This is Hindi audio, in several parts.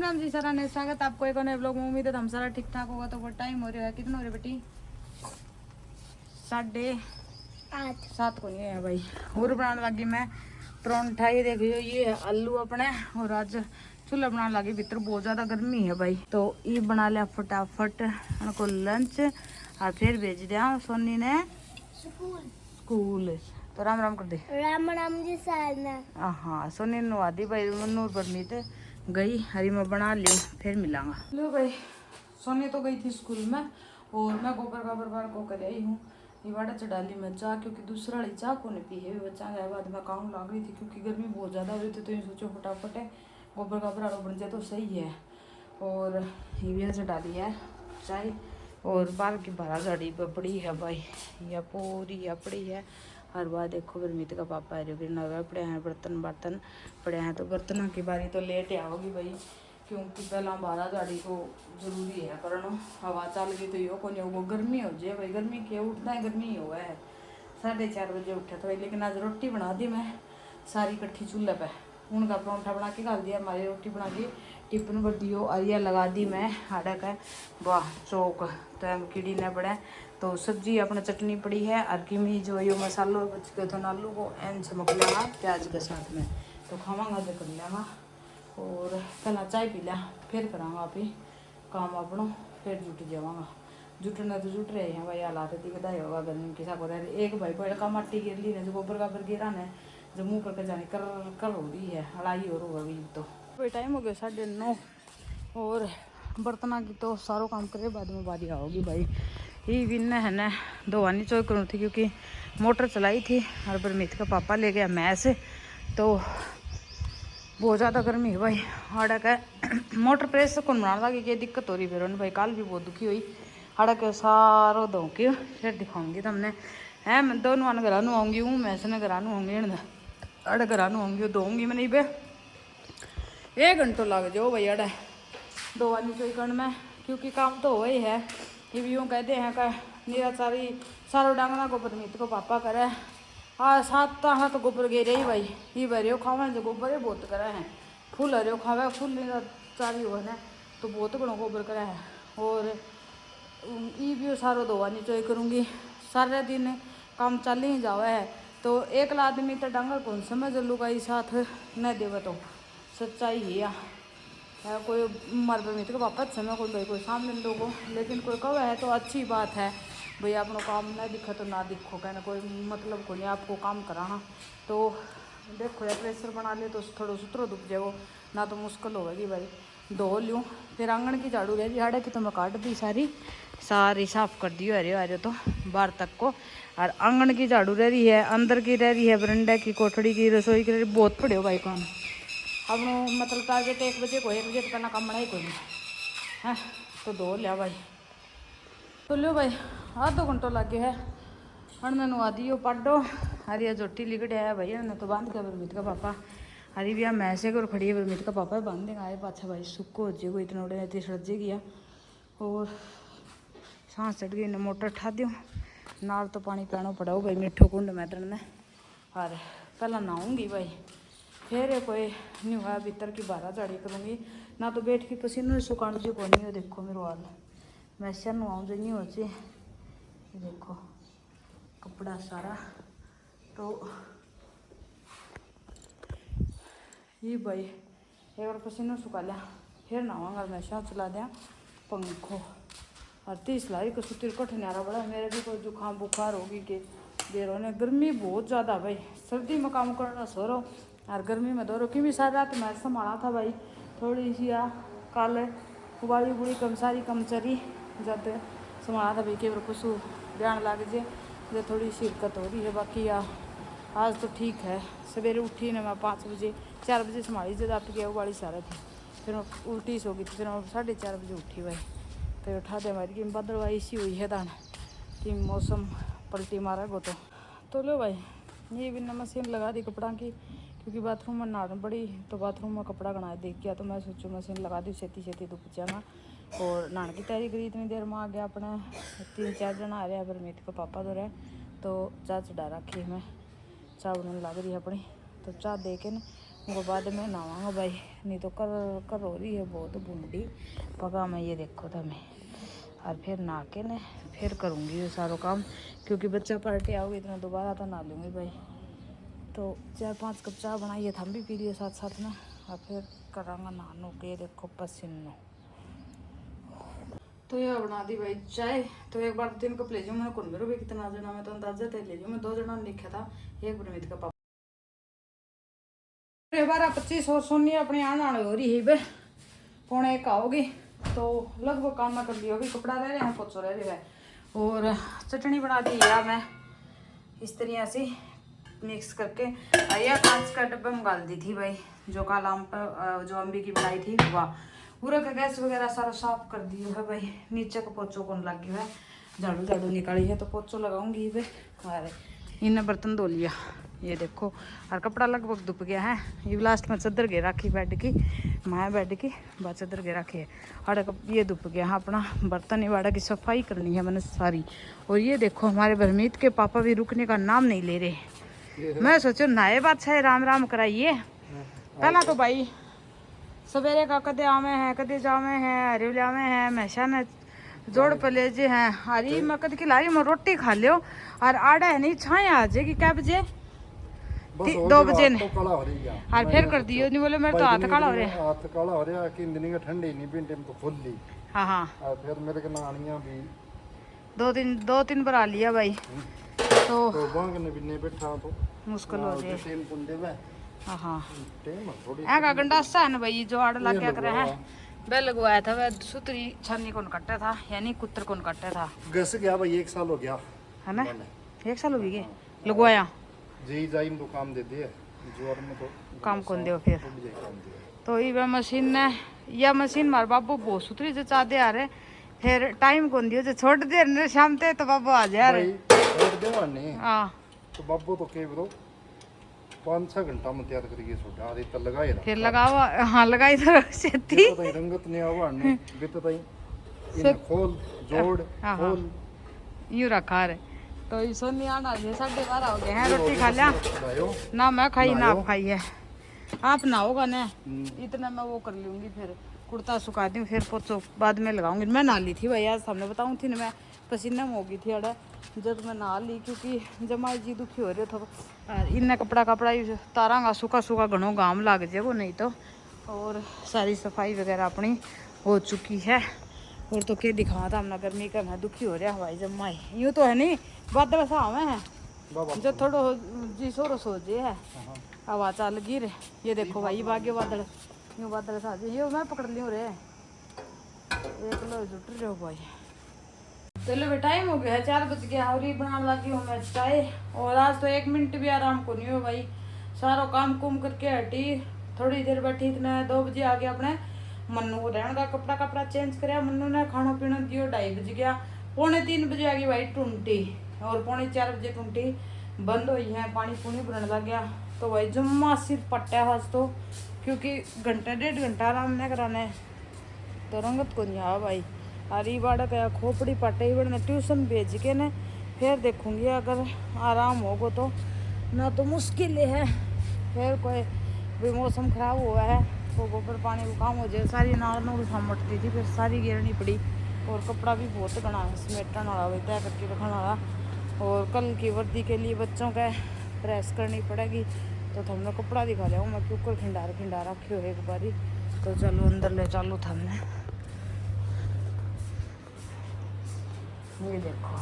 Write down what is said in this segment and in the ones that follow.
राम जी सर ने स्वागत आपको एक नए ब्लॉग में। उम्मीद है हम सारा ठीक ठाक होगा। तो वो टाइम हो रहा है, कितना हो रहा है बेटी? 7:30 को नहीं है भाई। और बनाने लगी मैं परोंठा। ये देखियो, ये है आलू अपने। और आज चूल्हा बनाने लगी, भीतर बहुत ज़्यादा गर्मी है भाई। तो ये बना लिया फटाफट उनको लंच और फिर भेज दिया सोनी ने स्कूल। तो राम राम कर दे। राम राम जी सारना। हाँ, सोनी नवा दी भाई। नूर परमीत गई, हरी मैं बना लियो, फिर मिलांगा। लो भाई, सोनी तो गई थी स्कूल में और मैं गोबर गाबर बार को कर आई हूँ। ये वाड़ा चढ़ा ली मैं चाह, क्योंकि दूसरा वाली चाह को नहीं पी है। बच्चा गया बाद में काम लग रही थी, क्योंकि गर्मी बहुत ज़्यादा हो रही थी। तो ये सोचो फटाफट है गोबर गाबर आड़ो बन जाए तो सही है। और ये भी चढ़ा दी है चाय। और बाहर की बारह गाड़ी पर पड़ी है भाई, यह पूरी या पड़ी है। हर बार देखो परमीत का पापा है जो नवे पड़े हैं, बर्तन पड़े हैं। तो बर्तनों की बारी तो लेट आओगी भाई, क्योंकि पहला 12 गाड़ी को जरूरी है करना। हवा चल गई तो यो को नहीं होगा, गर्मी हो जाए भाई। गर्मी के उठना है, गर्मी हुआ है। 4:30 बजे उठा था भाई। लेकिन आज रोटी बना दी मैं सारी इकट्ठी चूल्हे पे। उनका परोंठा बना के डाल दिया, हमारी रोटी बना के टिफिन भर दियो। अरिया लगा दी मैं हाडक है वाह चौक। तो कीड़ी ने पड़ा। तो सब्जी अपना चटनी पड़ी है। और किमी जो यो मसालो बच गए तो आलू को एन चमक लिया प्याज के साथ में। तो खावांगा तो कर लिया। और पहला चाय पी लिया, फिर करांगा आप ही काम अपनों, फिर जुट जावांगा। जुटना तो जुट रहे हैं भाई। हालात थी बधाई होगा गर्मी के साथ। एक भाई को का मट्टी गिर ली ने जो गोबर गाबर गिरा ने जो मुँह करके जाने कर हो रही है हड़ाई और होगा भी। तो भाई टाइम हो गया 9:30। और बर्तना की तो सारो काम करे बाद में बारी आओगी भाई। ये विन है ना धोवानी चोई करूँ थी, क्योंकि मोटर चलाई थी और परमीत का पापा ले गया मैस। तो बहुत ज़्यादा गर्मी है भाई। हाड़ा का मोटर प्रेस से कौन बनाने लगी, दिक्कत हो रही फिर भाई। कल भी बहुत दुखी हुई। हाड़ा के सारो धो के फिर दिखाऊंगी तुमने है। मैं दोनों घर आऊँगी हूँ, मैं से घर आऊँगी अड़ घर आऊँगी धोऊंगी मैं। नहीं बे 1 घंटो लग जाओ भाई अड़ा धोवानी चोई करने में, क्योंकि काम तो हो ही है। ये भी यूँ कहते हैं कि निराचारी सारो डांगना को परमीत को पापा करे। हाँ 7 गोबर गिरे ही भाई। ये भरियो खावे जो गोबर है बहुत करे हैं। फूल हरियो खावे फूल निराचारी हो ना तो बहुत बड़ो गोबर करे है। और ये भी सारो धोवानी चोई करूँगी। सारे दिन काम चल ही जावे है। तो एक आदमी तो डांगर कौन समझ लुगाई साथ न देवे तो सच्चाई ही है। कोई मर परमीत का पापा समय कोई भाई कोई सामने लोगों, लेकिन कोई कवे है तो अच्छी बात है भाई। अपना काम ना दिखा तो ना दिखो, कहना कोई मतलब को नहीं आपको काम कराना। तो देखो यार प्रेशर बना ले तो थोड़ा सुथरो दुख जाओ ना, तो मुश्किल होगी भाई। धो लूँ फिर आंगन की झाड़ू रह झाड़ा की तो मैं काट दी सारी साफ कर दी अरे तो बाहर तक को। और आंगन की झाड़ू रह रही है, अंदर की रह रही है, बरंडे की, कोठड़ी की, रसोई की रह रही। बहुत पड़े हो भाई काम। अब मतलब टारगेट 1 बजे को 1 बजे तो करना काम बना ही कोई नहीं है। तो धो लिया भाई। तो लो भाई आधो घंटो लग गया है। हण मैं नुआ दियो पाडो। हरिया जोटी लिगड़ है भाई ने तो बांध के परमीत का पापा। हरी भी मैसे को खड़ी है परमीत का पापा बांध देगा आए पाछा भाई। सुक्को हो जाएगा इतना उड़े इतनी सड़ जाएगी। और सांस चढ़ गई ने मोटर ठा दियो नाल तो पानी पीना पड़ा भाई मिठो कुंड में तड़ने। और पहला नहाऊंगी भाई, फिर कोई नहीं हुआ भीतर की 12 झाड़ी करूँगी ना। तो बैठ की पसीनों सुखाने जो कोई नहीं हो। देखो मेरे वाल मैं शर नुआऊँ जो नहीं हो चे। देखो कपड़ा सारा तो ये भाई एक बार पसीनों सुखा लिया फिर नहाऊंगा। मैं शाह चला दिया पंखो और 30 लाई को सुतिर को ठनियारा बड़ा। मेरे भी कोई जुकाम बुखार होगी कि देर होने। गर्मी बहुत ज़्यादा भाई। सर्दी में काम करना सो रहा और गर्मी में दो रो की भी सारी रात मैं संभाला था भाई। थोड़ी सी कल उबाली उबड़ी कम सारी कम चरी जब संभाला था भाई। के पशु बयान लग जाए जो थोड़ी सी दिक्कत हो रही है। बाकी आज तो ठीक है। सवेरे उठी ने मैं 5 बजे 4 बजे संभाली जब आप गया उबाली सारा थी। फिर मैं उल्टी सो गई थी, फिर मैं 4:30 बजे उठी भाई। तो उठा दे हमारी कि बदलवाई सी हुई है दान कि मौसम पलटी मारा गो। तो लो भाई ये भी मशीन लगा दी कपड़ा की, क्योंकि बाथरूम में नहाना पड़ी। तो बाथरूम में कपड़ा गना देख गया तो मैं सोचूँ मशीन लगा दी छेती छेती धुप जाना। और नहाने की तैयारी करी इतनी देर में आ गया अपने 3-4 जन आ रहे हैं परमीत को पापा तो रहे। तो चाह चढ़ा रखी मैं चाह बनने लग रही है अपनी। तो चाह दे के न वो बाद में नहाऊंगा भाई, नहीं तो कर हो रही है बहुत बूंदी पका मैं, ये देखो था मैं। और फिर नहा के न फिर करूँगी ये सारा काम, क्योंकि बच्चा पार्टी आओगे इतना दोबारा तो नहा लूँगी भाई। तो 4-5 कप चाय बनाइए, हम भी पी लिए साथ साथ में, और फिर करांगा नहानों के। देखो पसीनो तो यह बना दी भाई चाय। तो एक बार 3 कप ले जाऊँ, मैंने कौन भी कितना जना मैं तो अंदाजा थे ले जाऊँ, मैं 2 जना लिखा था, एक परमित का पापा 12:25 और सुनिए अपनी आने हो रही है 1:45 आओगी। तो लगभग काम ना कर लिया, अभी कपड़ा रह रहे हैं, पोछो रह रहा है, और चटनी बना दी है मैं इस तरह से मिक्स करके। या कांच का डब्बा में डाल दी थी भाई, जो कल आम पर जो अम्बी की बनाई थी, वाह पूरा का गैस वगैरह सारा साफ कर दिया है भाई। नीचे का पोछो कौन लग गया है, झाड़ू निकाली है तो पोछो लगाऊंगी भाई। अरे इन्हें बर्तन धो लिया, ये देखो, और कपड़ा लगभग धुप गया है। ये लास्ट में चादर गे रखी बेड की, माया बेड की बाद चादर गे रखी है, और ये धुप गया है। अपना बर्तन वाड़ा की सफाई करनी है मैंने सारी। और ये देखो हमारे भरमीत के पापा भी रुकने का नाम नहीं ले रहे। मैं सोचो नए बादशाह है, राम राम कराइए। पहला तो भाई सवेरे का कदे आवे हैं, कदे जावे हैं, हरिवले आवे हैं, मैशा ने जोड़ पले जे हैं, हरी मैं कद की लारी मैं रोटी खा लियो, और आड़ा है नहीं छाए आ जाएगी क्या बजे 2 बजे ने, और फिर कर दियो नहीं बोले मेरे तो हाथ काला हो रहा है, हाथ काला हो रहा है कि दिन का ठंडी नहीं पिंटे में तो फुल ली। हाँ हाँ, और फिर मेरे के नानियां भी 2-3 बार आ लिया भाई, तो बांग ने भी नहीं बैठा तो मुश्किल हो जाए। टेम पुंडे में हाँ हाँ, टेम थोड़ी ऐसा गंडासा है ना भाई, जो आड़ लग क्या करे हैं। वह लगवाया था, वह सुतरी छानी कौन कटा था, यानी कुत्र कौन कटा था। घस गया भाई, 1 साल हो गया है ना, 1 साल हो गए लगवाया। जी जाइम तो काम दे दिए जोर में तो काम कौन दे फिर, तो ये मशीन ने, यह मशीन मार बाबू बहुत सुतरी जो चाह दे आ रहे, फिर टाइम कौन दियो जो छोड़ दे शाम ते तो बाबू आ जा रहे। हाँ तो बाबू तो के ब्रो 5-6 घंटा में तैयार करके छोड़ा आधी तक लगाए फिर लगावा। हाँ लगाई तो सेती तो रंगत ने आवा ने बित तई इन खोल जोड़ खोल यूं रखा रे। तो ये सोनी आना है, 12:30 हो गए हैं, रोटी खा लिया ना, मैं खाई ना आप खाई है, आप ना होगा ना इतना मैं वो कर लूंगी, फिर कुर्ता सुखा दूँ, फिर पोछो बाद में लगाऊंगी। मैं नहा ली थी भाई आज, सामने बताऊँ थी ना, मैं पसीना में हो गई थी अड़ा जब मैं नहा ली, क्योंकि जमाई जी दुखी हो रहे थे। इन्हें कपड़ा तारांगा सूखा घणो गाम लग जाए वो, नहीं तो। और सारी सफाई वगैरह अपनी हो चुकी है। और तो क्या दिखा था, हमने गर्मी का मैं दुखी हो रहा हवाई जमाई, यूँ तो है नहीं बादल सा हमें है जो थोड़ा जी सोरो सोचे है, हवा चल गिर। ये देखो भाई बागे बादल, यूँ बादल सा ये मैं पकड़ लियो रे, एक लो जुट रहे हो भाई। चलो भाई टाइम हो गया है, 4 बज गया, और ये बनाने लगी हूँ मैं चाय। और आज तो 1 मिनट भी आराम को नहीं हो भाई, सारा काम कुम करके हटी, थोड़ी देर बैठी, इतना 2 बजे आ गया अपने मन्नू को रहने का कपड़ा चेंज कराया, मन्नू ने खाना पीना दियो, 2:30 बज गया, 2:45 बजे आ गई भाई टूंटी, और 3:45 बजे टूंटी बंद हुई है, पानी पूनी भरने लग गया। तो भाई जम्मा सिर पट्टा हाथ तो, क्योंकि 1-1.5 घंटा आराम नहीं कराने तो रंगत को नहीं आ भाई। अरे बाड़ा गया खोपड़ी पटे बड़ने ट्यूशन भेज के ने, फिर देखूंगी अगर आराम होगा तो, ना तो मुश्किल है। फिर कोई भी मौसम खराब हुआ है तो गोबर पानी को काम हो जाए, सारी नाल नूल समटती थी, फिर सारी गिरनी पड़ी। और कपड़ा भी बहुत घना है, समेटन वाला तय करके रखने वाला। और कल की वर्दी के लिए बच्चों का प्रेस करनी पड़ेगी, तो हमने कपड़ा दिखा लिया मैं कुकर खिंडा रखी हो एक बारी। तो चलो अंदर ले चलो हमने, ये देखो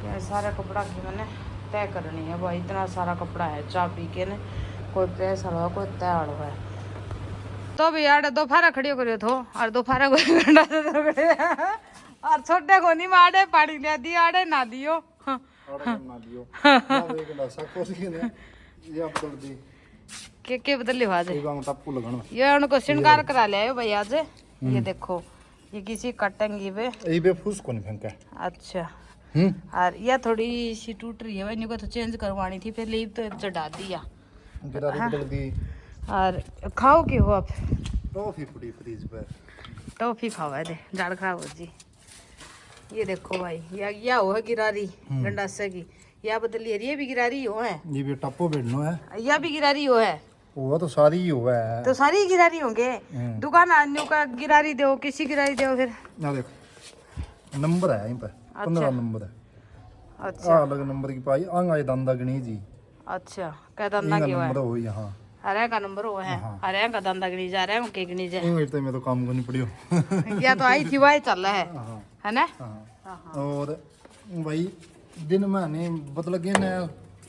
क्या सारा कपड़ा की मैंने तय करनी है भाई, इतना सारा कपड़ा है चा पी के ने, कोई प्रेस हलवा कोई तय हलवा है। तो भी यार दोपहर खड़ी करियो थो, और दोपहर को घंटा से तो खड़े और छोटे को नहीं मारे पानी ले दियो आड़े ना दियो के बदल ली आज ये उनको श्रृंगार करा ले भाई आज। ये देखो ये किसी कटेंगी वे फूस को नहीं फेंका। अच्छा और यह थोड़ी सी टूट रही है भाई, इनको तो चेंज करवानी थी, फिर लीव तो चढ़ा दिया। और खाओ की हो आप? टॉफी पड़ी फ्रिज पर, टॉफी खावा दे झाड़ खराब हो जी। ये देखो भाई या हो है गिरारी गंडासे की, या बदली है, ये भी गिरारी हो है, ये भी टप्पो बैठनो है, या भी गिरारी हो है। वो तो सारी ही हुआ है। तो सारी गिरारी होंगे। दुकान आने का गिरारी दो, किसी गिरारी दो फिर। ना देखो नंबर है यहीं पर 15 नंबर है। अच्छा अलग नंबर की पाई आंगा दंदा गणी जी। अच्छा क्या धंधा क्यों है? नंबर हो यहाँ अरे का नंबर वो है। अरे का धंधा गणी जा रहे हैं के गणी जा। इंग्लिश तो मैं तो काम को नहीं पड़ियो। या तो आई थी वाई चल रहा है ना? हाँ। और भाई दिन में नहीं बदल गए ने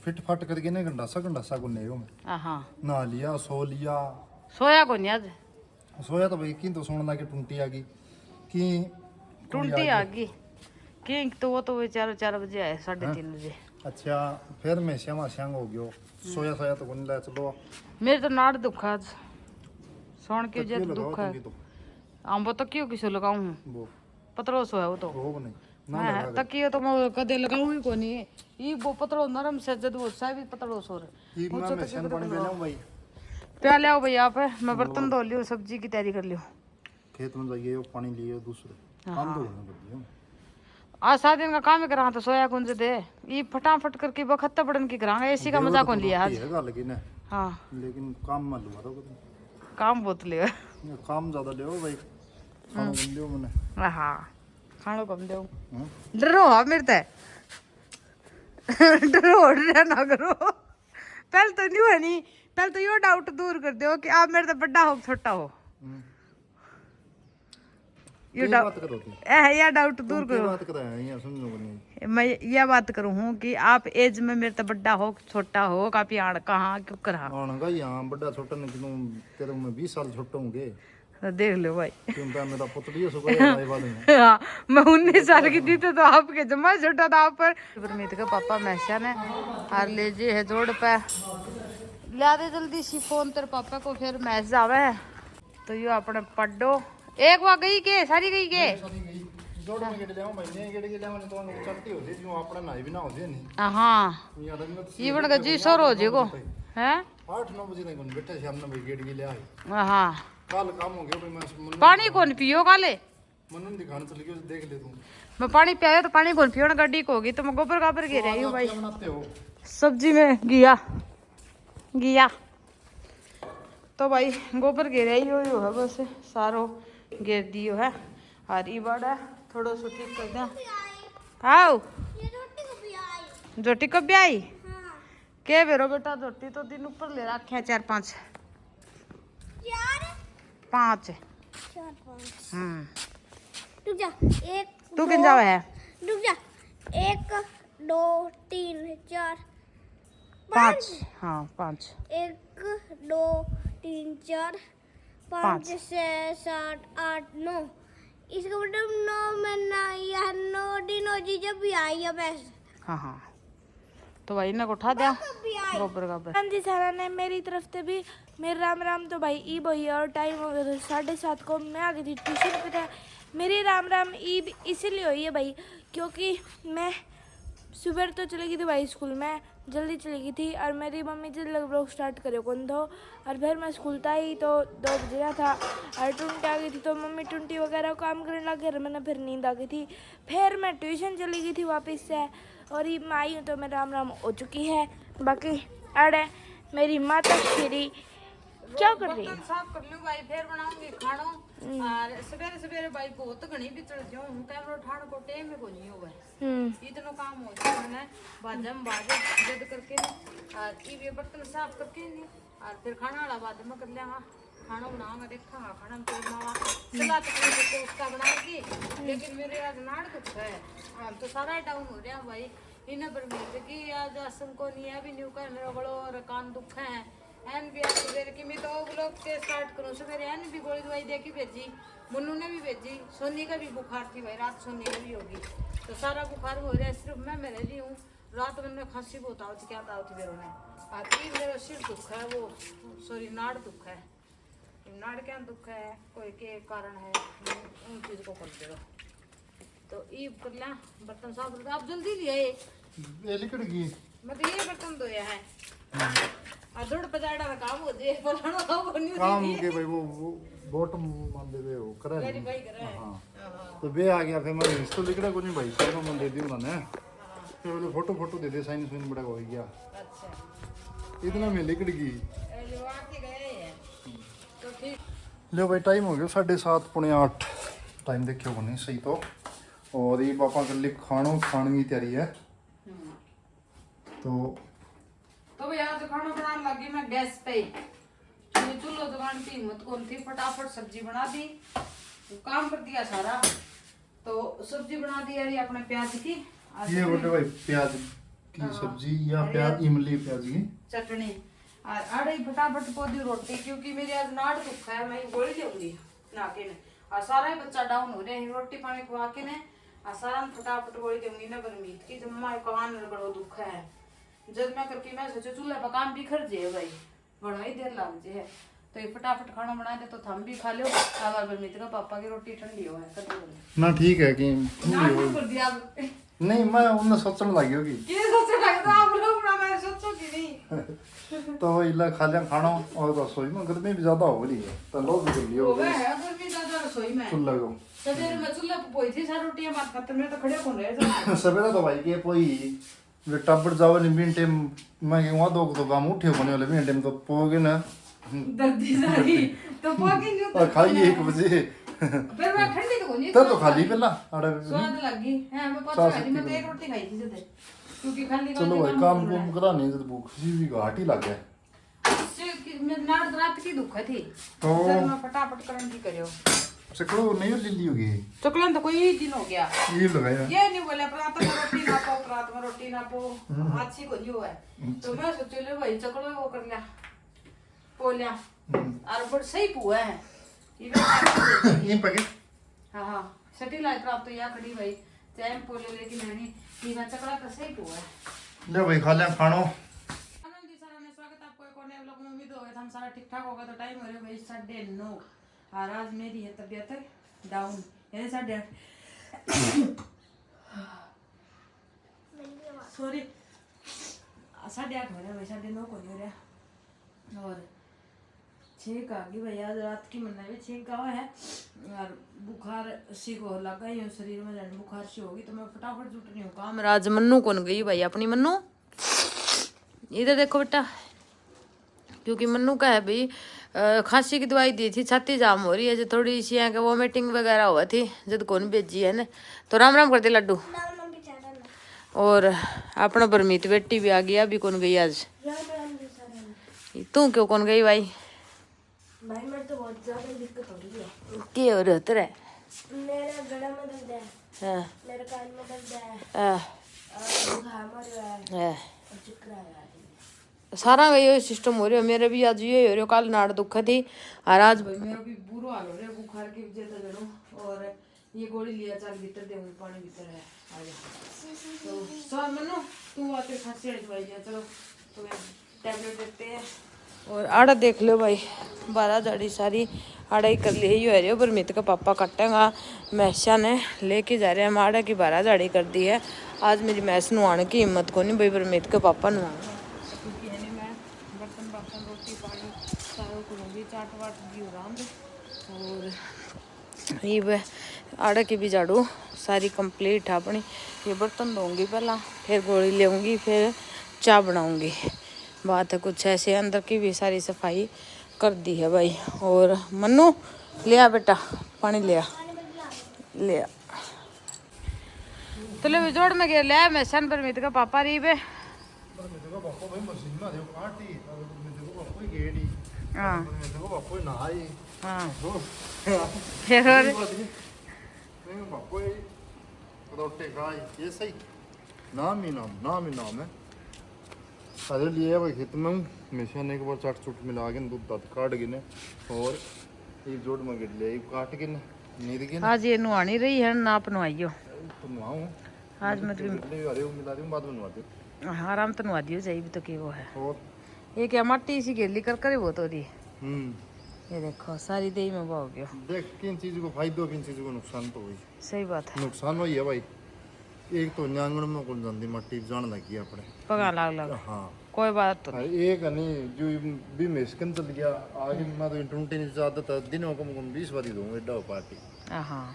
फिट फट करके ने गंडासा को नहीं मैं हां ना लिया सो लिया। सोया को नहीं आज? सोया तो भाई की तो सुनना कि टूंटी आ गई कि टूंटी आ गई कि तो वो तो 4 बजे आए 3:30 बजे। अच्छा फिर मैं श्यामा श्यांग हो गयो सोया सोया तो कोनी ला चलो मेरे तो नाड़ दुखा आज सोन के जे क्यों लगाओ दुखा तुम तो आंबो तो क्यों किसे लगाऊं वो पतरो सो है वो तो वो नहीं ना मैं लगा तकियो तो मैं कदे लगाऊं ही कोनी ई वो पतरो नरम से जद वो सा भी पतरो सो रे ठीक मैं श्याम पानी ले लाऊं भाई प्या ले आओ भैया आप मैं बर्तन धो लियो सब्जी की तैयारी कर लियो खेत में जाइए पानी लिए दूसरे काम तो होना पड़ती है। आज 7 दिन का काम ही करा तो सोया कौन से दे ये फटाफट करके बखत्ता पड़न की करांगे एसी का मजाक कौन लिया आज। है गल की ना हां लेकिन काम मत लुआ दो काम बहुत लियो काम ज्यादा ले भाई खाना बन लियो मैंने हां खानो कम दो हाँ? डरो हाँ मेरे ते डरो ना करो पहले तो नहीं है नहीं पहले तो यो डाउट दूर कर दो कि आप मेरे से बड़ा हो छोटा हो ये बात करो तुम यह डाउट दूर क्या करो बात कर रहे हैं यहाँ समझो नहीं मैं यह बात करूँ हूँ कि आप एज में मेरे से बड़ा हो छोटा हो काफी आड़ कहाँ क्यों करा आना यहाँ बड़ा छोटा नहीं क्यों तेरे में 20 साल छोटा होंगे देख लो भाई क्योंकि मेरा पुत्र ही सुबह आए वाले हैं हाँ, मैं 19 साल की थी तो आपके जमा छोटा था आप पर परमीत का पापा मैसा ने हार ले जी है जोड़ पे ला दे जल्दी सी फोन तेरे पापा को फिर मैसेज आवे है तो यो अपने पढ़ो एक वहाँ गई के सारी गई के जोड़ में गेट ले आओ भाई ने गेट के ले आओ तो चलती होती जो अपना नाई भी ना होती नहीं हाँ यार में इवन का जी सो रोज को हैं 8-9 बजे तक बैठे शाम में गेट के ले आए हाँ कल काम हो गया भाई मैं पानी कौन पियो काले मनु दिखाने चल गया देख ले तू मैं पानी पिया तो पानी कौन पियो ना गाड़ी को होगी तो मैं गोबर गाबर गिर रही हूँ भाई क्या बनाते हो सब्जी में घिया तो भाई गोबर गिर रही हो है बस सारो गिर दियो है और ये बड़ा थोड़ा सा ठीक कर दिया आओ ये रोटी को भी आई। जोटी कब भी आई हाँ। के बेरो बेटा जोटी तो दिन ऊपर ले रखे हैं 4-5 5 रुक जा एक तू किन जावे है रुक जा 1 2 3 4 5 हाँ 5 1 2 3 4 5 6 7 8 9 इसका मतलब 9 में ना यह 9 दिन हो जी जब भी आई है बस हाँ हाँ तो भाई ना उठा दिया कभी आई गोबर गाबर हाँ जी सारा ने मेरी तरफ से भी मेरे राम राम। तो भाई ईब हुई है और टाइम हो गया था 7:30 को। मैं आ गई थी ट्यूशन पे था। मेरी राम राम ईब इसीलिए हुई है भाई क्योंकि मैं सुबह तो चली गई थी भाई स्कूल में जल्दी चली गई थी और मेरी मम्मी जल्दी लग ब्लॉग स्टार्ट करे कौन दो और फिर मैं स्कूल था ही तो 2 बजे रहा था और टुंटी आ गई थी तो मम्मी टुंटी वगैरह काम करने लग गए मैंने फिर नींद आ गई थी। फिर मैं ट्यूशन चली गई थी वापस से और ये मैं आई हूँ तो मेरा राम राम हो चुकी है। बाकी अरे मेरी माता श्री क्या कर रही है साफ कर लूं भाई फिर बनाऊंगी खानो और सवेरे सवेरे भाई बहुत घणी भी चढ़ जाऊं हूं कैमरा उठाने को टाइम में को नहीं होगा इतना काम हो जाए मैंने बाजम बाजे जद करके और ये बर्तन साफ करके नहीं और फिर खाना वाला बाद में कर लेगा खाना बनाऊंगा देखा खाना तो बनावा सलाद तो उसका बनाऊंगी लेकिन मेरे आज नाड़ दुख है तो सारा डाउन हो रहा भाई इन्हें पर मिलते कि आज असम को नहीं है भी न्यू कर मेरा बड़ो और कान दुख है एन भी आज सवेरे की मैं तो ब्लॉग के स्टार्ट करूँ सवेरे एन भी गोली दवाई दे के भेजी मुन्नू ने भी भेजी सोनी का भी बुखार थी भाई रात सोनी का भी होगी तो सारा बुखार हो रहा है सिर्फ मैं रह रही हूँ रात में खांसी बहुत आवती क्या आवती मेरे ने आती मेरा सिर दुख है वो सॉरी नाड़ दुख है नाड़ क्या दुख है कोई के कारण है उन चीज को कर दे तो ईब कर लिया बर्तन साफ कर आप जल्दी लिए ये लिकड़ गई मैं तो ये बर्तन धोया है अदुड़ पजाड़ा का काम हो जे फलाणो काम नहीं काम के भाई वो बोट मान दे वो करा मेरी भाई कर रहा है हाँ तो बे आ गया फिर मैं इसको लिखड़ा को नहीं भाई चलो मैं दे दी उन्होंने फिर बोले फोटो दे दे साइन सुइन बड़ा हो गया अच्छा इतना में लिकड़ गई लिवा के लो भाई टाइम हो गया 7:30 पौने 8 टाइम देखियो को नहीं सही तो। और ये पापा के लिए खाने की तैयारी है। तो भाई आज खाना बनाने लगी मैं गैस पे। ये चूल्हा दुकान की हिम्मत कौन थी, फटाफट सब्जी बना दी, काम कर दिया सारा। तो सब्जी बना दी यार अपने प्याज की। ये बोले भाई प्याज की सब्जी या प्याज इमली प्याज की चटनी और आड़े फटाफट पौधी रोटी, क्योंकि मेरी आज नाड़ दुख है, मैं गोली लूंगी नाके ने। और सारा ही बच्चा डाउन हो रहे हैं, रोटी पानी खुआ के ने और सारा फटाफट गोली दूंगी ना परमीत की। जब मैं कमान बड़ो दुख है जब मैं करके मैं सोचो चूल्हे पर काम भी खर जे भाई बड़ा ही देर लग जे है। तो ये फटाफट खाना बना दे तो थम भी खा लो। आवार परमीत का पापा की रोटी ठंडी हो है कद ना ठीक है कि नाड़ कर दिया नहीं मैं उन्हें सोचने लगी होगी ये सोचे लगे तो आप लोग ना मैं सोचो कि नहीं। तो इला खा लिया खाना और रसोई में गर्मी भी ज्यादा हो रही है तो लोग भी कर लियो हो गया है गर्मी ज्यादा रसोई में। चूल्हा को सवेरे मैं चूल्हे पे पोई थी सारी रोटियां बात खत्म में तो खड़े कौन रहे सवेरा तो भाई के कोई वे टब्बर जाओ नहीं बीन टाइम मैं के वहां दो काम उठे बने वाले बीन टाइम तो पोगे ना दर्दी सारी तो पाकी नहीं और खाई 1 बजे फिर मैं ठंडी तो नहीं तो खाली पहला अरे स्वाद लगी है। मैं पाँच खाई थी, मैं तो एक रोटी खाई थी जदे क्योंकि खाली चलो भाई काम कुम करा नहीं जब भूख सी भी घाट ही लग गया। मैं नाड़ रात की दुख थी तो सर मैं फटाफट करन की करियो। चकड़ो नहीं ले ली होगी चकलन तो कोई दिन हो गया ये लगाया ये नहीं बोले प्रात में रोटी ना पाओ, प्रात में रोटी ना पाओ, अच्छी को नहीं हुआ है। तो मैं सोचे ले भाई चकलो वो कर लिया पोलिया और बड़ सही पुआ है ये पके हाँ हाँ सटी लाइट प्राप्त तो या खड़ी भाई चैन पोले लेकिन नहीं कि मैं चकला का सही पुआ है। ले भाई खा लिया खानो। आनंद जी सारा ने स्वागत आपको एक और नए व्लॉग में। उम्मीद होगा हम सारा ठीक ठाक होगा। तो टाइम हो रहा है भाई 9:30 और आज मेरी है तबीयत डाउन यानी 8:30 सॉरी 8:30 हो रहा है भाई 9:30 को नहीं हो रहा। और 6 का आगे भाई आज रात की मन्ना भी 6 का है और बुखार सी को लगा ही शरीर में जाने बुखार सी होगी। तो मैं फटाफट जुट रही हूँ काम। राज मन्नू कौन गई भाई अपनी मन्नू इधर देखो बेटा, क्योंकि मन्नू का है भाई खांसी की दवाई दी थी, छाती जाम हो रही है जो थोड़ी सी है कि वोमिटिंग वगैरह हुआ थी जब कौन भेजी है ना। तो राम राम कर दे लड्डू। और अपना परमीत बेटी भी आ गई अभी कौन गई आज। तू क्यों कौन गई भाई? भाई मेरे तो बहुत ज्यादा दिक्कत हो रही है। क्या हो रहा तेरा? मेरे गला में दर्द है, हाँ मेरे कान में दर्द है, हाँ बुखार मर रहा है हाँ। और चक्कर आ रहा है। सारा का ये सिस्टम हो रहा है। मेरे भी आज ये हो रहा है, कल नाड़ दुख थी और आज भाई मेरा भी बुरा हाल हो रहा है बुखार की वजह से जरूर। और ये गोली लिया चल भीतर दे पानी भीतर है आ जा। तो सर मनो तू आके खांसी वाली दवाई लिया चलो तो टैबलेट देते हैं। और आड़ा देख लो भाई 12 जाड़ी सारी आड़ा ही कर ली ही हो रही है। परमीत का पापा कटेगा मैशा ने लेके जा रहे हैं। हम आड़ा की 12 जाड़ी कर दी है। आज मेरी मैस नुआने की हिम्मत को नहीं भाई परमीत के पापा नुआएंगे क्योंकि है मैं बर्तन बर्तन रोटी पानी सारा करूँगी चाट वाट दी आराम। और ये आड़ा की भी झाड़ू सारी कंप्लीट है अपनी। ये बर्तन धोऊंगी पहला फिर गोली लेऊंगी फिर चाय बनाऊंगी। बात है कुछ ऐसे अंदर की भी सारी सफाई कर दी है भाई। और मन्नू ले आ बेटा पानी ले आ ले आ। तो ले जोड़ में गया ले मैं सन परमीत का पापा री पे हाँ हाँ फिर और ये सही नाम ही नाम है। अरे लिए भाई खेत में हूँ हमेशा ने एक बार चाट चुट मिला के दूध दाद काट गिने और एक जोड़ में गिर लिया काट के नींद के आज ये नुआनी रही है ना आप नुआइयो तो नुआऊँ आज मतलब मिला दूँ बाद में नुआ दूँ। हाँ आराम तो नुआ दियो चाहिए भी तो कि वो है और ये क्या मट्टी सी गिरली कर करे वो तो रही ये देखो सारी दही में बह गया। देख किन चीज को फायदा किन चीज को नुकसान तो हुई। सही बात है नुकसान वही है भाई एक तो आंगन में कुल जाती मट्टी जान लगी अपने पगा लाग लाग हाँ कोई बात तो एक नहीं जो भी मेस्कन चल गया आगे मैं तो इंटरनेट नहीं चाहता था दिनों कम 20 बारी दूंगा एडा पार्टी। हाँ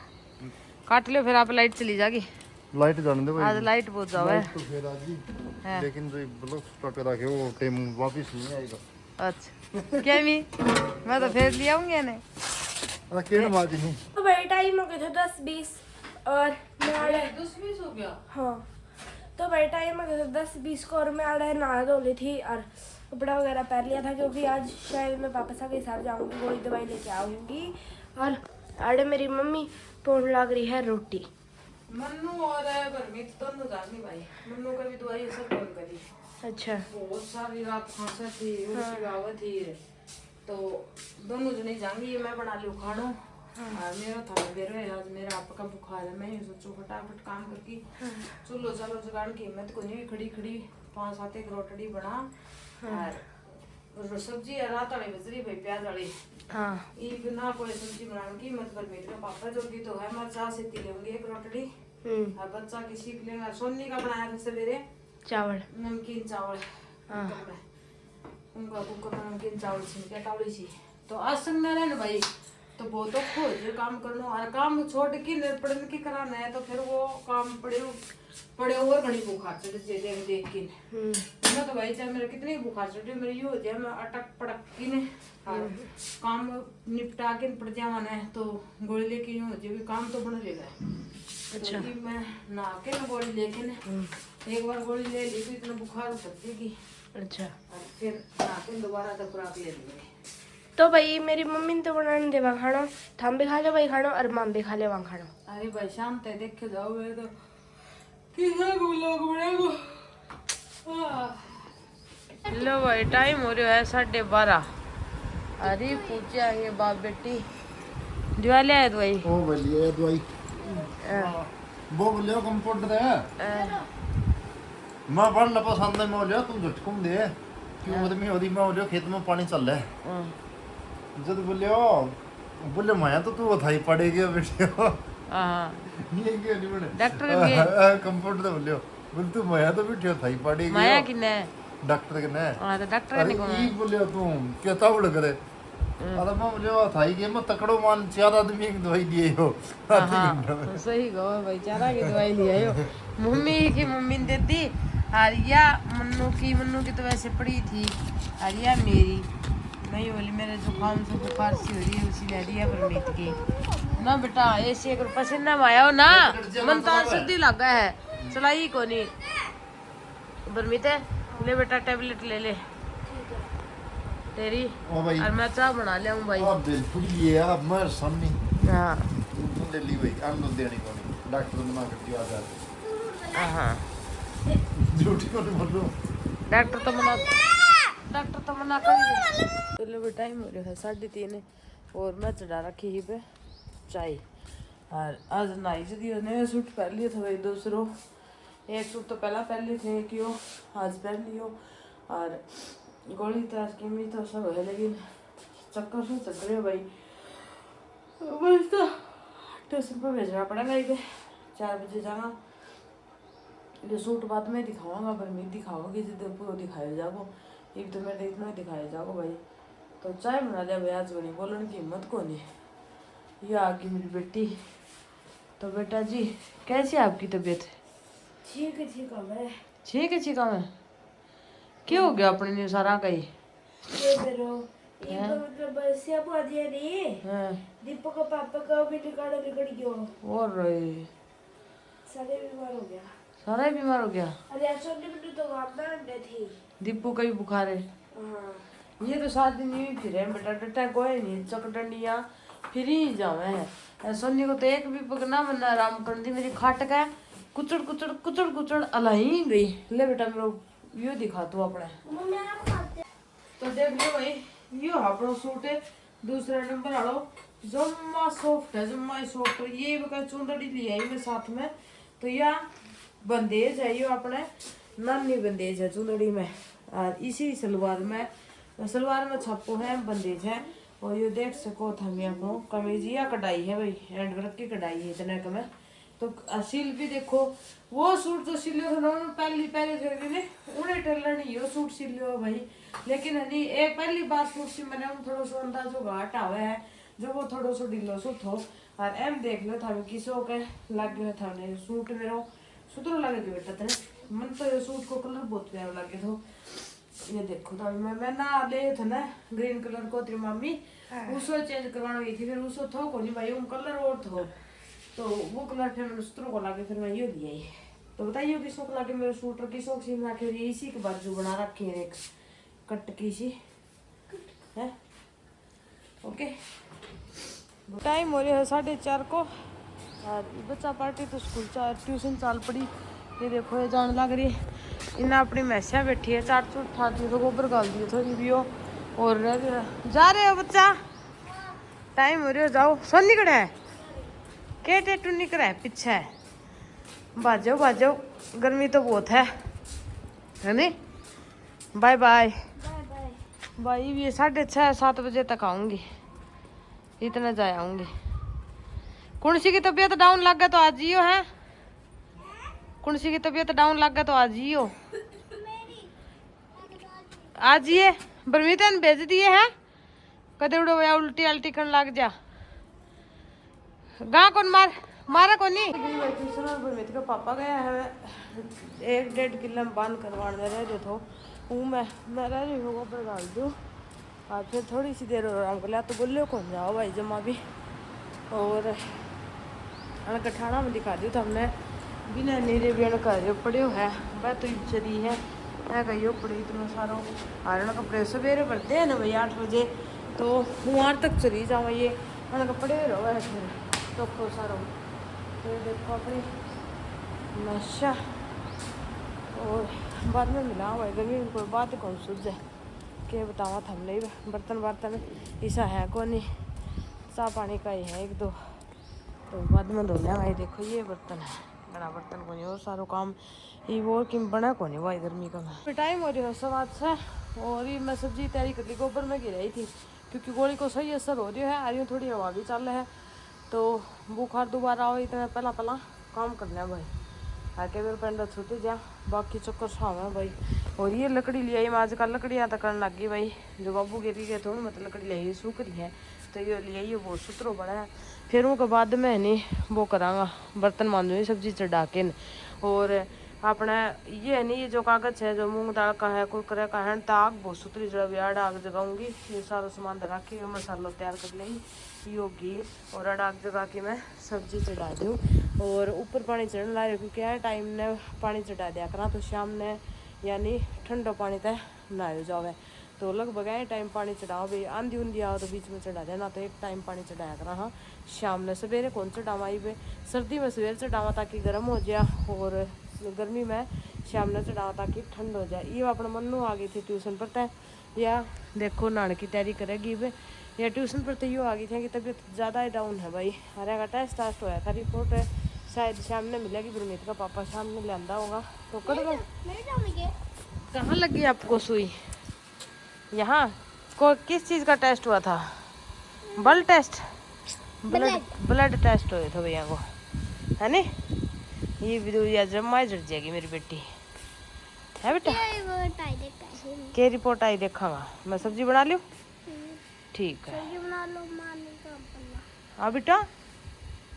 काट लो फिर आप लाइट चली जाएगी लाइट जाने दे भाई आज लाइट बहुत जावा है तो फिर आज ही लेकिन जो ब्लॉक स्टॉक रखे वो टाइम वापस नहीं आएगा। अच्छा क्या मी मैं तो फिर ले आऊंगी ने केड़ बाजी नहीं तो भाई टाइम हो गया था 10-20 और मैं आड़े 10-20 हो गया। हाँ तो भाई टाइम हो गया था 10-20 को और मैं आड़े नहा धो ली थी और कपड़ा वगैरह पहन लिया था क्योंकि आज शायद मैं पापा साहब के साथ जाऊंगी, गोली दवाई लेके आऊंगी। और आड़े मेरी मम्मी पोन लग रही है रोटी। मन्नू और परमीत दोनों जानी भाई। मन्नू का भी दवाई सब बंद करी। अच्छा बहुत सारी रात खांसा थी, उल्टी आवा थी, तो दोनों जने जाएंगी। मैं बना लियो खानो और मेरा था बेरो है आज मेरा आपका बुखार है। मैं ये सोचो फटाफट काम करके चलो चलो जगान की हिम्मत को नहीं, खड़ी खड़ी 5-7 एक रोटड़ी बना और सब्जी रात वाली बजरी भाई प्याज वाली। हाँ ये बिना कोई सब्जी बनाने की मत पर मेरे पापा जो की तो है मैं चाह से लेंगे एक रोटड़ी और बच्चा की सीख लेगा। सोनी का बनाया था सवेरे चावल नमकीन चावल उनका कुकर में नमकीन चावल छिलके टावली सी तो आज संग ना रहने भाई तो बहुत औखो हो जाए काम करना और काम छोड़ के पढ़ने की कराना है तो फिर वो काम पड़े और घनी बुखार चढ़ जाए देख के मैं तो भाई चाहे मेरे कितनी बुखार चढ़ी मेरी ये हो जाए मैं अटक पटक की ने काम निपटा के पड़ जावा ना तो गोली लेके यूं हो जाए काम तो बन रहेगा। अच्छा तो मैं नहा के ना गोली लेके ने एक बार गोली ले ली तो इतना बुखार उतर जाएगी। अच्छा और फिर नहा के दोबारा तो खुराक ले ली। तो भाई मेरी मम्मी ने तो बनाने देवा खाना, थम भी खा ले भाई खाना और माम भी खा ले वहाँ खाना। अरे भाई शाम तक देखे जाओ मेरे तो किसा लोग बड़ेगो। लो भाई टाइम हो रहा है 12:30। अरे पूछे आएंगे बाप बेटी दवाई ले आए दवाई ओ बलिए दवाई वो बोलियो कंपाउंडर है मैं बड़ पसंद है मैं लिया तू झटकुम दे क्यों आदमी होदी मैं लियो खेत में पानी चल रहा है जब बोले माया तो तू उठाई पड़ेगी बेटे हां ये क्यों नहीं बने डॉक्टर के कंपाउंडर बोलियो बोल तू माया तो बेटे उठाई पड़ेगी माया किने डॉक्टर के ने हां तो डॉक्टर ने अरे ई बोलियो तू क्या तावड़ करे अरे मैं बोलियो उठाई के मैं तकड़ो मान 4 आदमी की दवाई दिए हो हां सही गो भाई चारा की दवाई ले आयो मम्मी ने दे दी आरिया मन्नू की तो वैसे पड़ी थी आरिया मेरी नहीं बोली मेरे जुकाम से बुखार सी हो रही है उसी ले दिया परमीत की ना बेटा ऐसे अगर पसीना में आया हो ना मन तो सीधी लगा है चलाई को नहीं परमीत ले बेटा टेबलेट ले ले तेरी और मैं चाय बना ले हूं भाई अब बिल्कुल ये अब मैं सामने हां ले ली भाई हम लोग देने को नहीं डॉक्टर मना कर दिया जाता हां ड्यूटी को नहीं बोल डॉक्टर तो मना कर चलो भी टाइम हो रहा है 3:30 और मैं चढ़ा रखी ही पे चाय और आज नाई से दियो नया सूट पहन लिया था भाई दूसरो एक सूट तो पहला पहन लिए थे क्यों आज पहन लियो और गोली तो आज की भी तो सब है लेकिन चक्कर से चल रहे भाई बस तो स्टेशन पर भेजना पड़ेगा इधर 4 बजे जाना ये सूट बाद में दिखाऊंगा पर मैं दिखाऊंगी जिधर पूरा दिखाया जाओ एक तो मैं इतना ही दिखाया जाओ भाई तो चाय बना लिया भाई आज बनी बोलने की हिम्मत को नहीं ये आ गई मेरी बेटी। तो बेटा जी कैसी है आपकी तबीयत? ठीक है ठीक है क्या हो गया अपने ने सारा कहीं ये बेरो ये तो मतलब से अब आ दिया रे हां दीपक का पापा का भी निकाल गयो और सारे बीमार हो गया अरे ऐसा नहीं तो गांदा अंडे थी दीपू का भी बुखार है हां ये तो 7 दिन ही फिर है बेटा डटा कोई नहीं चकडंडिया फिर ही जावे है सोनी को तो एक भी पकना बना आराम कर दी मेरी खाट का कुचड़ अलाई गई। ले बेटा मेरे यो दिखा तू अपने तो देख लो भाई यो अपना सूट है दूसरा नंबर आलो जम्मा सॉफ्ट है जम्मा सॉफ्ट ये भी चुंदड़ी ली आई मैं साथ में तो या बंदेज है यो अपने नानी बंदेज है चुंदड़ी में और इसी सलवार में छप्पो है बंदेज है और ये देख सको था मैं आपको कमीज या कढ़ाई है भाई हैंड वर्क की कढ़ाई है इतने का मैं तो असील भी देखो वो सूट तो सिलियो था ना पहले थे ने उन्हें टेलर नहीं वो सूट सिलियो भाई लेकिन हनी एक पहली बार सूट सी मैंने थोड़ा सा अंदाजो घाट आवे है जो वो थोड़ा सा ढीलो सो थो और एम देख लो था किसो के लग गया था ने सूट मेरो सुतरो लगे बेटा तेरे मन तो ये सूट को कलर बहुत प्यारा लगे तो ये देखो तो मैं ना ले थे ना ग्रीन कलर को तेरी मम्मी उसको चेंज करवाना गई थी, फिर उसको थो को नहीं भाई उन कलर और थो, तो वो कलर फिर मैंने सूत्रों को लाके फिर मैं ये लिया ही। तो बताइए किसों को लाके मेरे सूटर किसों की सीम रखे ये इसी के बाजू बना रखी है एक कट की सी है। ओके टाइम हो रहा है 4:30 को और बच्चा पार्टी तो स्कूल ट्यूशन चाल पड़ी। ये देखो ये जान लग रही है इन्हें अपनी मैसिया बैठी है 4 चूट था दी तो गोबर गाल दिए थोड़ी भी हो और रह गया। जा रहे हो बच्चा टाइम हो रहा है जाओ। सोन निकल है के टेटू निकल है पीछे है बाजो बाजो गर्मी तो बहुत है नहीं। Bye bye bye bye. भाई ये 6:30-7 बजे तक आऊंगी इतना जाए आऊंगी। कुणसी की तबीयत डाउन लग गया तो आज जियो है। कुणसी की तबीयत डाउन लग गया तो आज जियो आज ये बरमीता ने भेज दिए हैं कदे उड़ो या उल्टी अल्टी करने लग जा गा कौन मारा कौन नहीं। बरमीता का पापा गया है 1-1.5 किलो में बांध करवाने रह रहे थे वो मैं रह रही हूँ गोबर डाल दूँ और फिर थोड़ी सी देर आराम कर लिया तो बोले कौन जाओ भाई जमा भी और कठाना में दिखा दी तो हमने बिना नीरे भी घर पड़े है वह तो चली है कहियो पड़े इतना सारा आरण कपड़े सवेरे भरते हैं ना भाई 8 बजे तो वहाँ तक चली जाओ ये कपड़े रहो है फिर तो सारा। तो देखो अपनी नशा और बाद में मिला हुआ गर्मी में कोई बात कौन सूझ जाए के बतावा था हमने बर्तन ऐसा है कौन नहीं चाह पानी का ही है 1-2 तो बाद में धो लिया भाई। देखो ये बर्तन है बड़ा बर्तन को नहीं और सारो काम ये वो कि बना को नहीं भाई गर्मी का मैं टाइम हो रही है 8:15 और ये मैं सब्जी तैयारी कर ली गोबर में गिराई थी क्योंकि गोली को सही असर हो रही है आ रही हूँ थोड़ी हवा भी चल रहा है तो बुखार दोबारा हो तो मैं पहला काम कर लिया भाई आके मेरे पेंडा छूटे जा बाकी चक्कर छाव है भाई। और ये लकड़ी लिया मैं आजकल लकड़ियाँ तक करने लग गई भाई जो बाबू गिरी गए थोड़ी मतलब लकड़ी लिया सूख रही है तो ये लिया ये बहुत सुथरो बड़ा है। फिर उनके बाद मैं नहीं वो कराँगा बर्तन मांजूँगी सब्जी चढ़ा के और अपना ये नहीं ये जो कागज है जो मूंग दाल का है कुरकुरे का है ताग बहुत सुथरी जगह यार आग जगाऊंगी ये सारा सामान लगा के मसाला तैयार कर लेंगी योगी और आग जगा के मैं सब्जी चढ़ा दूँ और ऊपर पानी चढ़ने ला रही क्योंकि यार टाइम ने पानी चढ़ा दिया करा तो शाम ने यानी ठंडा पानी तय नहायो जावे तो लगभग टाइम पानी चढ़ाओ भाई आंधी ऊंधी आओ तो बीच में चढ़ा देना तो एक टाइम पानी चढ़ाया करा। हाँ शाम ने सवेरे कौन चढ़ावा ये सर्दी में सवेरे चढ़ावा ताकि गर्म हो जाए और गर्मी में शाम ने चढ़ावा ताकि ठंड हो जाए। ये अपना मन्नू आ गई थी ट्यूशन पर तय या देखो नहाने की तैयारी करेगी वे या ट्यूशन पर तो यूँ आ गई थी कि तबीयत ज़्यादा ही डाउन है भाई हरे का टेस्ट होया था रिपोर्ट शायद शाम ने मिलेगी बरमीत का पापा शाम में लादा होगा तो कर कहाँ लगी आपको सुई यहाँ को किस चीज़ का टेस्ट हुआ था ब्लड टेस्ट ब्लड टेस्ट हुए थे भैया को है नी ये वीडियो या जमा जड़ जाएगी मेरी बेटी है बेटा के रिपोर्ट आई देखागा मैं सब्जी बना लूँ ठीक है बना लो मान भी काम कर ला। हाँ बेटा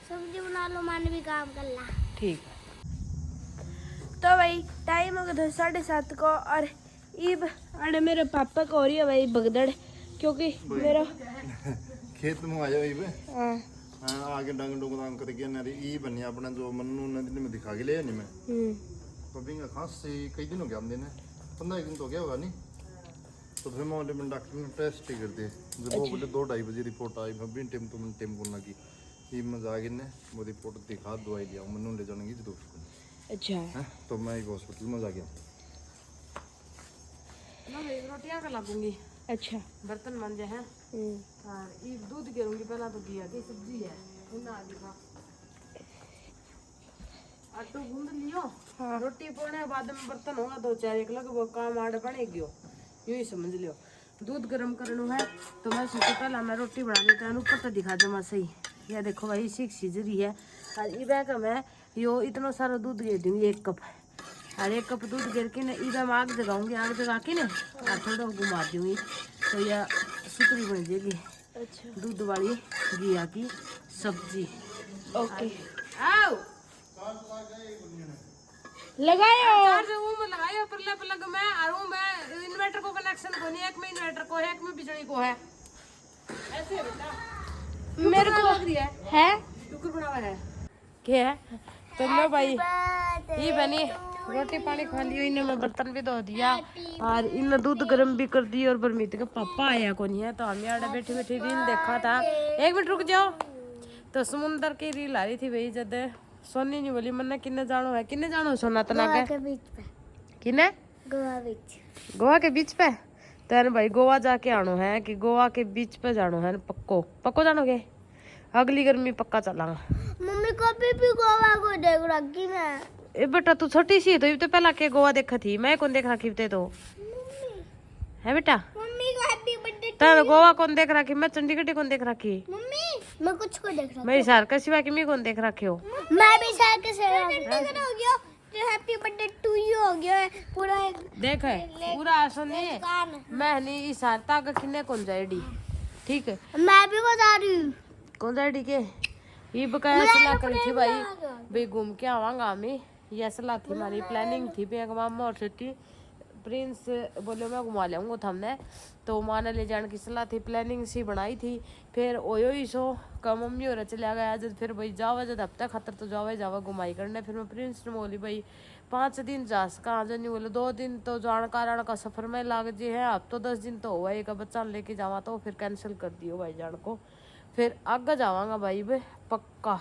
सब्जी बना लो मान भी काम कर ला। ठीक है तो भाई टाइम हो गया 7:30 को और ईब अरे मेरे पापा को हो रही है भाई भगदड़ क्योंकि मेरा खेत में आ जाओ ये आगे डंग डुंग दांग करके ना ई बनी अपना जो मन्नू नदी में दिखा के ले नहीं मैं पबी का खास से कई दिन हो गया हम दिन 15 दिन तो गया होगा नहीं तो फिर मैं डॉक्टर ने टेस्ट ही कर दिए जब वो बोले 2-2:30 बजे रिपोर्ट आई मैं भी टेम को लगी ये मजा आगे ने वो रिपोर्ट दिखा दवाई दिया मन्नू ले जाने की जरूरत अच्छा है तो मैं हॉस्पिटल में जा गया ना भाई रोटियां का लगूंगी अच्छा बर्तन मांजे हैं और ये दूध गिरूंगी पहला तो घिया की सब्जी है उन्हें आगे का आटो गूंद लियो हाँ। रोटी पाने बाद में बर्तन होगा 2-4 एक लगभग काम आड़ बनेगी यूं ही समझ लियो। दूध गर्म करना है तो मैं सोचा पहला मैं रोटी बना लेता हूँ ऊपर तो दिखा दो मैं सही यह देखो भाई इसी सीज रही है और ये बैग मैं यो इतना सारा दूध गिर दूँगी 1 कप और 1 कप दूध गिर के ना इधर मैं आग जगाऊंगी आग जगा के ना और थोड़ा घुमा दूँगी तो यह सुथरी बन जाएगी अच्छा दूध वाली घिया की सब्जी। ओके आओ लगायो चार्ज वो में लगायो प्लग में और वो में इन्वर्टर को कनेक्शन को नहीं, एक में इन्वर्टर को है, एक में बिजली को है। ऐसे है बेटा, मेरे को लग रही है है शुक्र बनावा है। क्या है तो लो भाई ये बनी रोटी पानी खा लियो, इन्हें मैं बर्तन भी धो दिया और इन्हें दूध गर्म भी कर दी। और परमीत का पापा आया को नहीं है तो हम यहाँ बैठे बैठे रील देखा था। एक मिनट रुक जाओ। तो समुंदर की रील आ रही थी भाई, जब सोनी नहीं बोली मन्ना किन्ने जानो है, किन्ने जानो सोना तना के बीच पे किन्ने गोवा बीच। गोवा के बीच पे तो भाई गोवा जाके आनो है कि गोवा के बीच पे जानो है पक्को पक्को जानोगे। अगली गर्मी पक्का चलांगा। मम्मी कभी भी गोवा को देख रखी मैं। ए बेटा तू छोटी सी तो ये तो पहला के गोवा देखा थी, मैं कौन देख रखी थे तो है बेटा। मम्मी को हैप्पी बर्थडे। तो गोवा कौन देख रखी, मैं चंडीगढ़ कौन देख रखी, मम्मी मैं कुछ को देख रहा मेरी सार का सिवा की मैं कौन देख रखे हो। मैं भी साल के से हो गया तो हैप्पी बर्थडे टू यू हो गया है पूरा एक देख है पूरा सुनिए कान। मैं नहीं इस सार तक किन्ने कौन जाएडी ठीक है मैं भी बता रही हूँ कौन जाएडी के ये बकाया सलाह करी थी भाई भाई घूम के आवांगा हमें, यह सलाह थी हमारी प्लानिंग थी पे मामा और छुट्टी प्रिंस बोले मैं घुमा लाऊंगा था हमने तो माने ले जाने की सलाह थी, प्लानिंग सी बनाई थी। फिर ओयो ही सो का मम्मी और चला गया जब फिर भाई जावा जब हफ्ता खतर तो जावा घुमाई करने। फिर मैं प्रिंस ने बोली भाई 5 दिन जास कहाँ जानी, बोले 2 दिन तो जान कारण का सफर में लाग जी है, अब तो 10 दिन तो हुआ एक बच्चा लेके जावा तो फिर कैंसिल कर दियो भाई जान को। फिर आगे जावांगा भाई बे पक्का।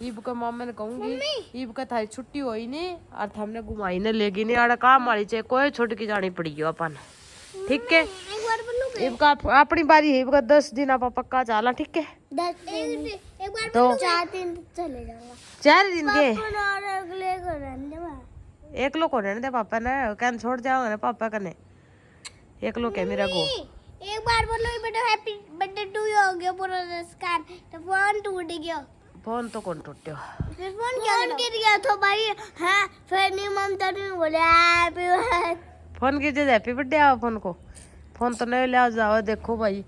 ईब का मामा ने कहूंगी ईब का थारी छुट्टी हुई नहीं और हमने घुमाई ने लेगी नहीं आड़ा काम वाली चाहे कोई छोड़ के जानी पड़ी हो अपन ठीक है। एक बार बोलूं ईब का अपनी बारी है, ईब का 10 दिन आप पक्का चाला ठीक है। 10 दिन एक बार तो 4 दिन चले जाऊंगा 4 दिन के और अगले को रहने दे। एक लोग को रहने दे पापा ने कैन छोड़ जाओगे ना पापा कने एक लोग है मेरा को। एक बार बोलो बेटा हैप्पी बर्थडे टू यू हो गया पूरा स्कैन तो फोन टूट गया। फोन तो कौन टूटो फिर फोन गिर गया तो भाई है फिर नहीं ममता ने बोले हैप्पी फोन की जगह हैप्पी बर्थडे आओ फोन तो नहीं ले जाओ। देखो भाई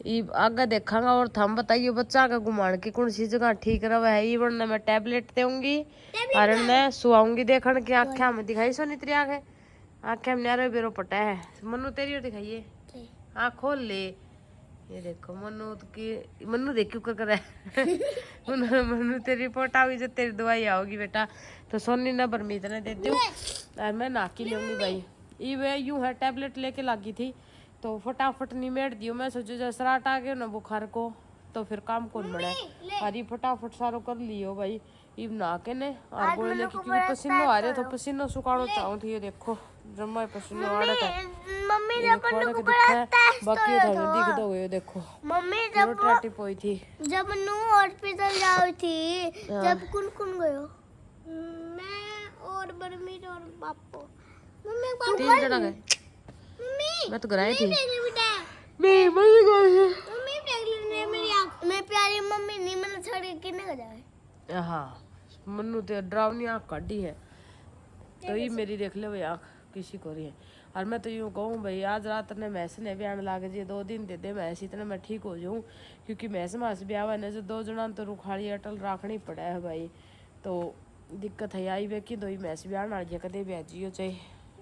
ये आगे देखांगा और थम बताइए बच्चा का घुमान की कौन सी जगह ठीक रहा है। ये वरना मैं टैबलेट दूंगी और मैं सुआऊंगी देखने की आँखें में दिखाई सोनी तेरी आँखें में नारे बेरो पटा है। मनु तेरी और दिखाइए आँख खोल ले। ये देखो मनु देख क्यों कर रहा है मनु तेरी रिपोर्ट आओगी जब तेरी दवाई आओगी बेटा तो सोनी ने परमीत ने दे दू और मैं नाकी लूंगी भाई। ये वे यूं है टैबलेट लेके लागी थी तो फटाफट नहीं मेट दियो। मैं सोचो जब सराट आ गया ना बुखार को तो फिर काम कौन बड़ा और ये फटाफट सारो कर लियो भाई। ये नहा के ने और गोले लेके क्योंकि पसीनो आ रहा तो पसीनो सुखानो चाहूँ थी। ये देखो जम्मा पसीनो आ रहा था मम्मी ये खोल के दिखा है बाकी उधर दिख दो ये देखो मम्मी रोटी टिप हुई थी जब नू हॉस्पिटल जाओ थी जब कौन गयो मैं और बरमीत और पापा मम्मी 3 जना गए। मम्मी मैं तो घर आई थी बेटा मैं मर गई मम्मी देख लेने मेरी आँख मैं प्यारी मम्मी नहीं मैंने छोड़ के किने को जाए। हाँ मन्नू तो डरावनी आँख काटी है तो ये मेरी देख ले भाई आँख किसी को रही है। और मैं तो यूँ कहूँ भाई आज रात ने मैस ने भी आने लागे जी 2 दिन दे दे मैस इतना मैं ठीक हो जाऊँ क्योंकि मैस मास ब्याह है जो 2 जना तो रुखाड़ी अटल रखनी पड़ा है भाई। तो दिक्कत है आई वे कि 2 मैस ब्याह वाली है कदे भी आजी हो चाहे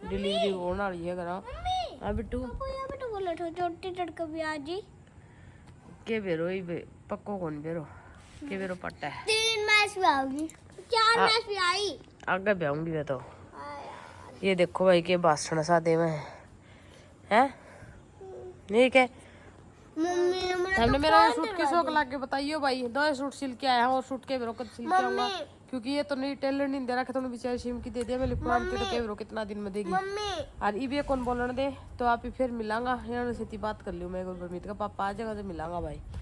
डिलीवरी होने वाली है करा। हाँ बिट्टू बेटा बोलो छोटी टड़का भी आज ही के बेरो ही पक्को कौन बेरो के बेरो पट्टा है 3 मैच भी आओगी 4 मैच भी आई आगे ब्याऊंगी मैं तो। ये देखो भाई के भाषण सादे में है ठीक है। मम्मी हमने मेरा सूट की शौक लाके बताइयो भाई 2 सूट सिल के आया और सूट के बेरो कब सिल के आऊंगा क्योंकि ये तो नहीं टेलर नहीं दे रहा तो बेचारी सिम की दे दिया मैं लिखवान के तो के बेरो कितना दिन में देगी और ये भी कौन बोलने दे तो आप ही फिर मिलांगा यहाँ से बात कर लियो मैं परमीत का पापा आ जाएगा तो मिलांगा भाई।